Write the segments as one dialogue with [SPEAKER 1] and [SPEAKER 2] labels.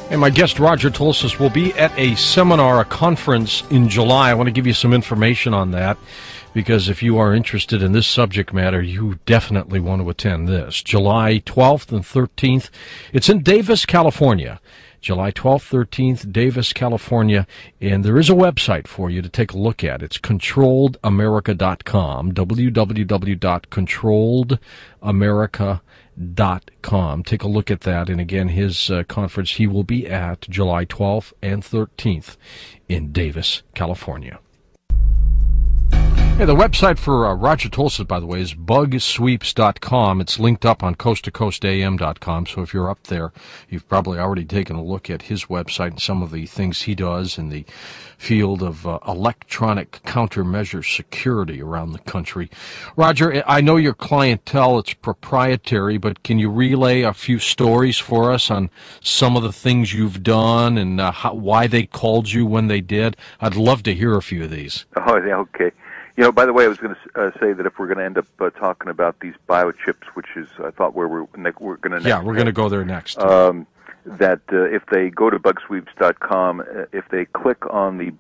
[SPEAKER 1] Hey, my guest, Roger Tulsis, will be at a seminar, a conference in July. I want to give you some information on that, because if you are interested in this subject matter, you definitely want to attend this. July 12th and 13th. It's in Davis, California. July 12th, 13th, Davis, California. And there is a website for you to take a look at. It's controlledamerica.com, www.controlledamerica.com. Take a look at that. And again, his conference, he will be at July 12th and 13th in Davis, California. Hey, the website for Roger Tulsis, by the way, is bugsweeps.com. It's linked up on coasttocoastam.com, so if you're up there, you've probably already taken a look at his website and some of the things he does in the field of electronic countermeasure security around the country. Roger, I know your clientele, it's proprietary, but can you relay a few stories for us on some of the things you've done and why they called you when they did? I'd love to hear a few of these.
[SPEAKER 2] Oh, yeah, okay. You know, by the way, I was going to say that if we're going to end up talking about these biochips, which is, I thought, where we're going to
[SPEAKER 1] Yeah, we're going to go there next.
[SPEAKER 2] That if they go to bugsweeps.com, if they click on the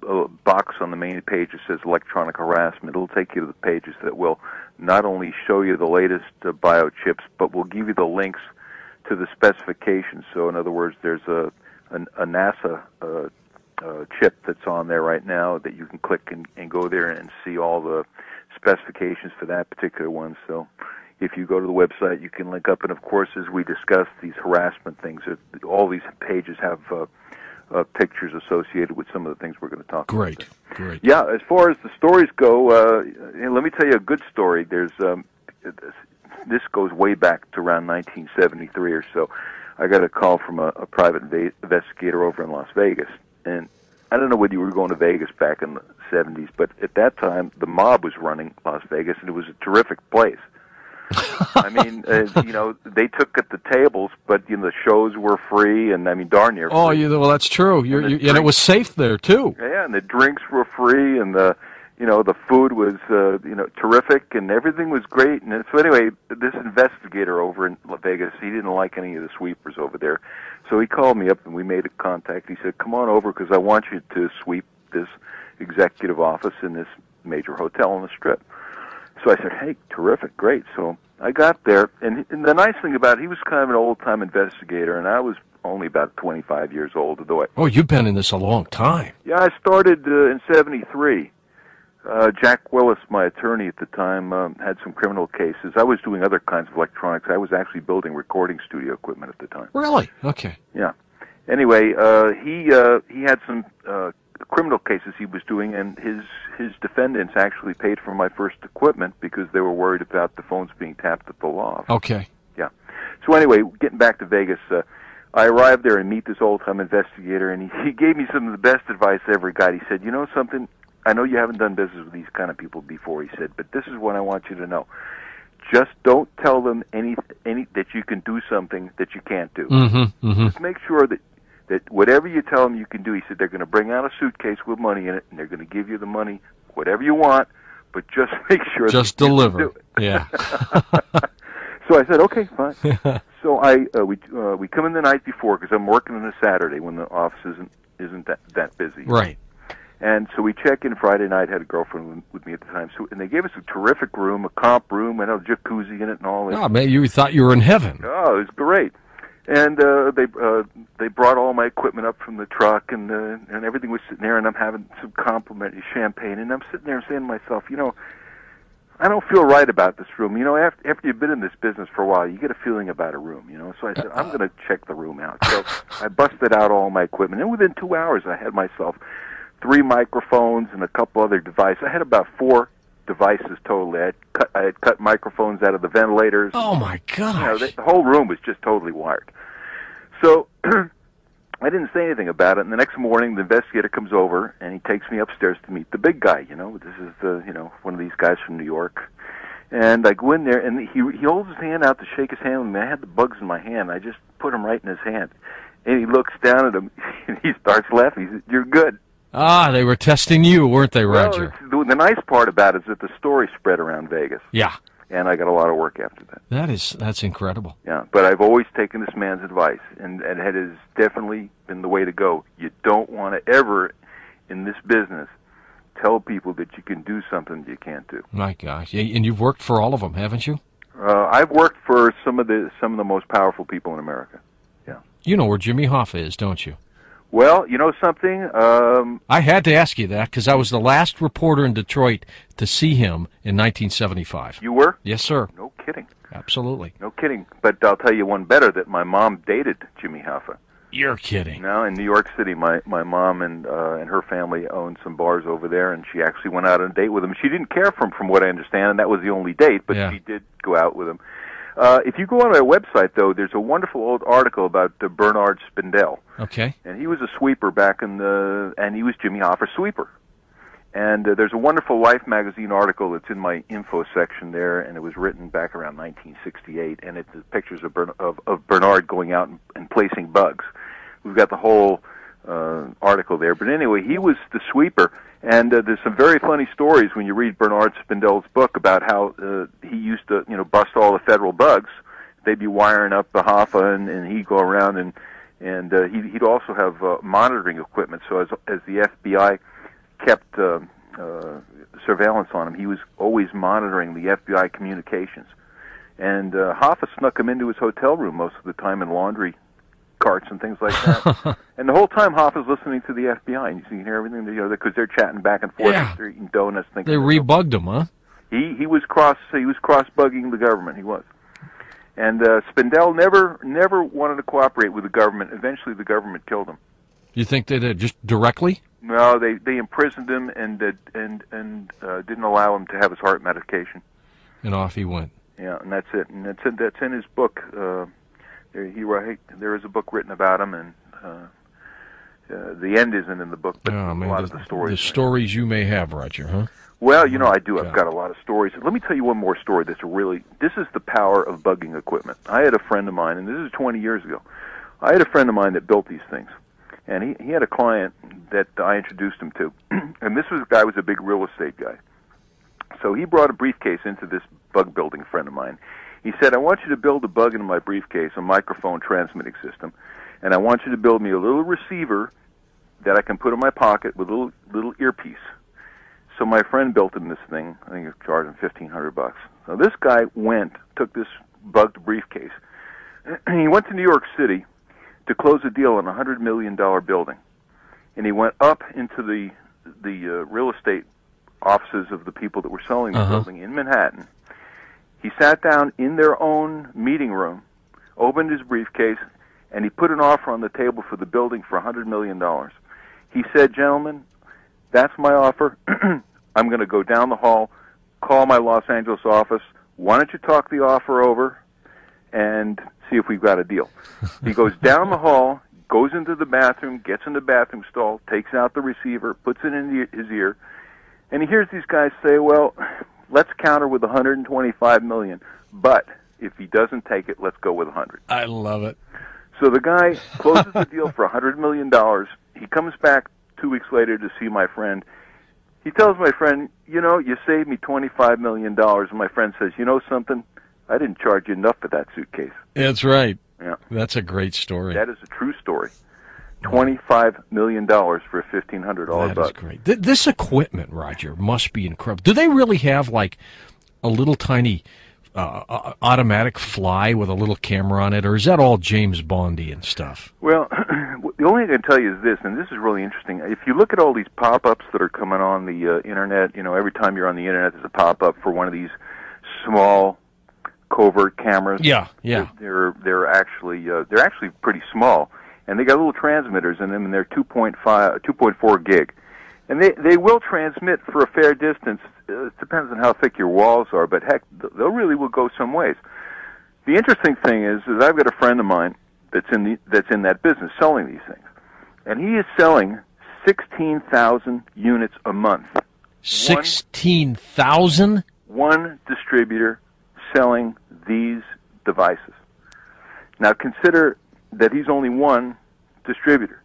[SPEAKER 2] box on the main page that says electronic harassment, it'll take you to the pages that will not only show you the latest biochips, but will give you the links to the specifications. So, in other words, there's a NASA chip that's on there right now that you can click and go there and see all the specifications for that particular one. So if you go to the website, you can link up. And, of course, as we discuss these harassment things, all these pages have pictures associated with some of the things we're going to talk about. Great. Yeah, as far as the stories go, let me tell you a good story. There's this goes way back to around 1973 or so. I got a call from a private investigator over in Las Vegas. And I don't know whether you were going to Vegas back in the 70s, but at that time, the mob was running Las Vegas, and it was a terrific place. I mean, they took at the tables, but, the shows were free, and, darn near free.
[SPEAKER 1] Oh, well, that's true. And it was safe there, too.
[SPEAKER 2] Yeah, and the drinks were free, and the food was, terrific, and everything was great. And so anyway, this investigator over in Las Vegas, he didn't like any of the sweepers over there. So he called me up, and we made a contact. He said, come on over, because I want you to sweep this executive office in this major hotel on the Strip. So I said, hey, terrific, great. So I got there, and the nice thing about it, he was kind of an old-time investigator, and I was only about 25 years old.
[SPEAKER 1] Oh, you've been in this a long time.
[SPEAKER 2] Yeah, I started in 73. Jack Willis, my attorney at the time, had some criminal cases. I was doing other kinds of electronics. I was actually building recording studio equipment at the time.
[SPEAKER 1] Really? Okay.
[SPEAKER 2] Yeah. Anyway, he had some criminal cases he was doing, and his defendants actually paid for my first equipment because they were worried about the phones being tapped at the loft.
[SPEAKER 1] Okay.
[SPEAKER 2] Yeah. So anyway, getting back to Vegas, I arrived there and meet this old-time investigator, and he gave me some of the best advice I ever got. He said, you know something? I know you haven't done business with these kind of people before, he said, but this is what I want you to know. Just don't tell them any that you can do something that you can't do. Just make sure that whatever you tell them you can do, he said, they're going to bring out a suitcase with money in it, and they're going to give you the money, whatever you want, but just make sure
[SPEAKER 1] just
[SPEAKER 2] that
[SPEAKER 1] deliver.
[SPEAKER 2] You can do it.
[SPEAKER 1] Yeah.
[SPEAKER 2] So I said, okay, fine. So we come in the night before because I'm working on a Saturday when the office isn't that busy.
[SPEAKER 1] Right.
[SPEAKER 2] And so we check in Friday night, had a girlfriend with me at the time, and they gave us a terrific room, a comp room, and a jacuzzi in it and all that.
[SPEAKER 1] Oh, man, you thought you were in heaven.
[SPEAKER 2] Oh, it was great. And they brought all my equipment up from the truck, and everything was sitting there, and I'm having some complimentary champagne, and I'm sitting there saying to myself, I don't feel right about this room. After you've been in this business for a while, you get a feeling about a room, So I said, I'm going to check the room out. So I busted out all my equipment, and within 2 hours I had myself 3 microphones and a couple other devices. I had about 4 devices totally. I had cut microphones out of the ventilators.
[SPEAKER 1] Oh, my gosh.
[SPEAKER 2] The whole room was just totally wired. So I didn't say anything about it, and the next morning the investigator comes over, and he takes me upstairs to meet the big guy, This is, one of these guys from New York. And I go in there, and he holds his hand out to shake his hand with me. I had the bugs in my hand. I just put them right in his hand. And he looks down at him, and he starts laughing. He says, you're good.
[SPEAKER 1] Ah, they were testing you, weren't they, Roger?
[SPEAKER 2] Well, the nice part about it is that the story spread around Vegas.
[SPEAKER 1] Yeah.
[SPEAKER 2] and I got a lot of work after that.
[SPEAKER 1] That's incredible.
[SPEAKER 2] Yeah, but I've always taken this man's advice, and it has definitely been the way to go. You don't want to ever, in this business, tell people that you can do something you can't do.
[SPEAKER 1] My gosh, and you've worked for all of them, haven't you?
[SPEAKER 2] I've worked for some of the most powerful people in America. Yeah.
[SPEAKER 1] You know where Jimmy Hoffa is, don't you?
[SPEAKER 2] Well, you know something?
[SPEAKER 1] I had to ask you that because I was the last reporter in Detroit to see him in 1975.
[SPEAKER 2] You were?
[SPEAKER 1] Yes, sir.
[SPEAKER 2] No kidding.
[SPEAKER 1] Absolutely.
[SPEAKER 2] No kidding. But I'll tell you one better, that my mom dated Jimmy Hoffa.
[SPEAKER 1] You're kidding.
[SPEAKER 2] Now, in New York City, my mom and her family owned some bars over there, and she actually went out on a date with him. She didn't care for him, from what I understand, and that was the only date, but she did go out with him. If you go on our website, though, there's a wonderful old article about Bernard Spindell.
[SPEAKER 1] Okay.
[SPEAKER 2] And he was a sweeper back and he was Jimmy Hoffa's sweeper. And there's a wonderful Life magazine article that's in my info section there, and it was written back around 1968, and it's pictures of Bernard going out and placing bugs. We've got the whole article there. But anyway, he was the sweeper, and there's some very funny stories when you read Bernard Spindell's book about how he used to, bust all the federal bugs. They'd be wiring up the Hoffa, and he'd go around, and he'd also have monitoring equipment. So as the FBI kept surveillance on him, he was always monitoring the FBI communications. And Hoffa snuck him into his hotel room most of the time in laundry carts and things like that. And the whole time Hoffa's listening to the FBI, and you can hear everything, because they're chatting back and forth, and they're eating donuts.
[SPEAKER 1] They rebugged him, huh?
[SPEAKER 2] He was cross-bugging the government. He was. And Spindell never wanted to cooperate with the government. Eventually, the government killed him.
[SPEAKER 1] You think they did, just directly?
[SPEAKER 2] No, they imprisoned him and didn't allow him to have his heart medication.
[SPEAKER 1] And off he went.
[SPEAKER 2] Yeah, and that's it. And that's in his book. There is a book written about him, and the end isn't in the book, but a lot of the stories.
[SPEAKER 1] The stories you may have, Roger, huh?
[SPEAKER 2] Well, I do. I've got a lot of stories. Let me tell you one more story that's this is the power of bugging equipment. I had a friend of mine, and this is 20 years ago. I had a friend of mine that built these things. And he had a client that I introduced him to. And this guy was a big real estate guy. So he brought a briefcase into this bug building friend of mine. He said, I want you to build a bug into my briefcase, a microphone transmitting system, and I want you to build me a little receiver that I can put in my pocket with a little earpiece. So my friend built him this thing. I think he was charging $1,500. So this guy took this bugged briefcase, and he went to New York City to close a deal on a $100 million building. And he went up into the real estate offices of the people that were selling the building in Manhattan. He sat down in their own meeting room, opened his briefcase, and he put an offer on the table for the building for $100 million. He said, gentlemen, that's my offer. I'm going to go down the hall, call my Los Angeles office. Why don't you talk the offer over and see if we've got a deal? He goes down the hall, goes into the bathroom, gets in the bathroom stall, takes out the receiver, puts it in his ear, and he hears these guys say, well, let's counter with $125 million, but if he doesn't take it, let's go with $100.
[SPEAKER 1] I love it.
[SPEAKER 2] So the guy closes the deal for $100 million. He comes back 2 weeks later to see my friend. He tells my friend, you saved me $25 million. And my friend says, you know something? I didn't charge you enough for that suitcase.
[SPEAKER 1] That's right.
[SPEAKER 2] Yeah.
[SPEAKER 1] That's a great story.
[SPEAKER 2] That is a true story. $25 million for a $1,500 bug.
[SPEAKER 1] That is great. This equipment, Roger, must be incredible. Do they really have, like, a little tiny automatic fly with a little camera on it, or is that all James Bondy-and stuff?
[SPEAKER 2] Well, the only thing I can tell you is this, and this is really interesting. If you look at all these pop-ups that are coming on the Internet, every time you're on the Internet, there's a pop-up for one of these small covert cameras.
[SPEAKER 1] Yeah.
[SPEAKER 2] They're actually pretty small, and they got little transmitters in them, and they're 2.4 gig, and they will transmit for a fair distance. It depends on how thick your walls are, but heck, they really will go some ways. The interesting thing is I've got a friend of mine that's in that business selling these things, and he is selling 16,000 units a month.
[SPEAKER 1] 16,000?
[SPEAKER 2] One distributor selling these devices. Now consider that he's only one distributor.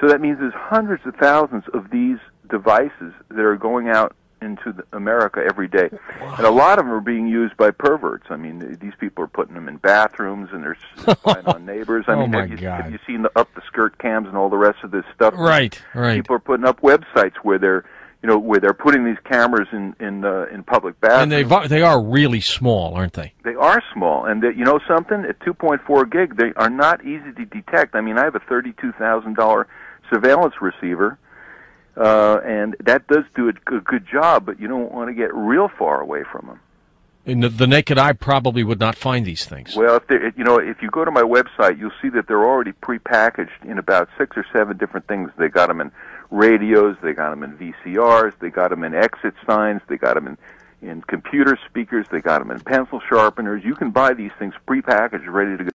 [SPEAKER 2] So that means there's hundreds of thousands of these devices that are going out into America every day. Wow. And a lot of them are being used by perverts. I mean, these people are putting them in bathrooms, and they're spying on neighbors. I mean, have you seen the up the skirt cams and all the rest of this stuff?
[SPEAKER 1] Right.
[SPEAKER 2] People are putting up websites where they're putting these cameras in public bathrooms.
[SPEAKER 1] And they are really small, aren't they?
[SPEAKER 2] They are small, and you know something? At 2.4 gig, they are not easy to detect. I mean, I have a $32,000 surveillance receiver, and that does do a good job, but you don't want to get real far away from them.
[SPEAKER 1] And the naked eye probably would not find these things.
[SPEAKER 2] Well, if you go to my website, you'll see that they're already prepackaged in about 6 or 7 different things. They got them in radios, they got them in VCRs, they got them in exit signs, they got them in computer speakers, they got them in pencil sharpeners. You can buy these things prepackaged, ready to go.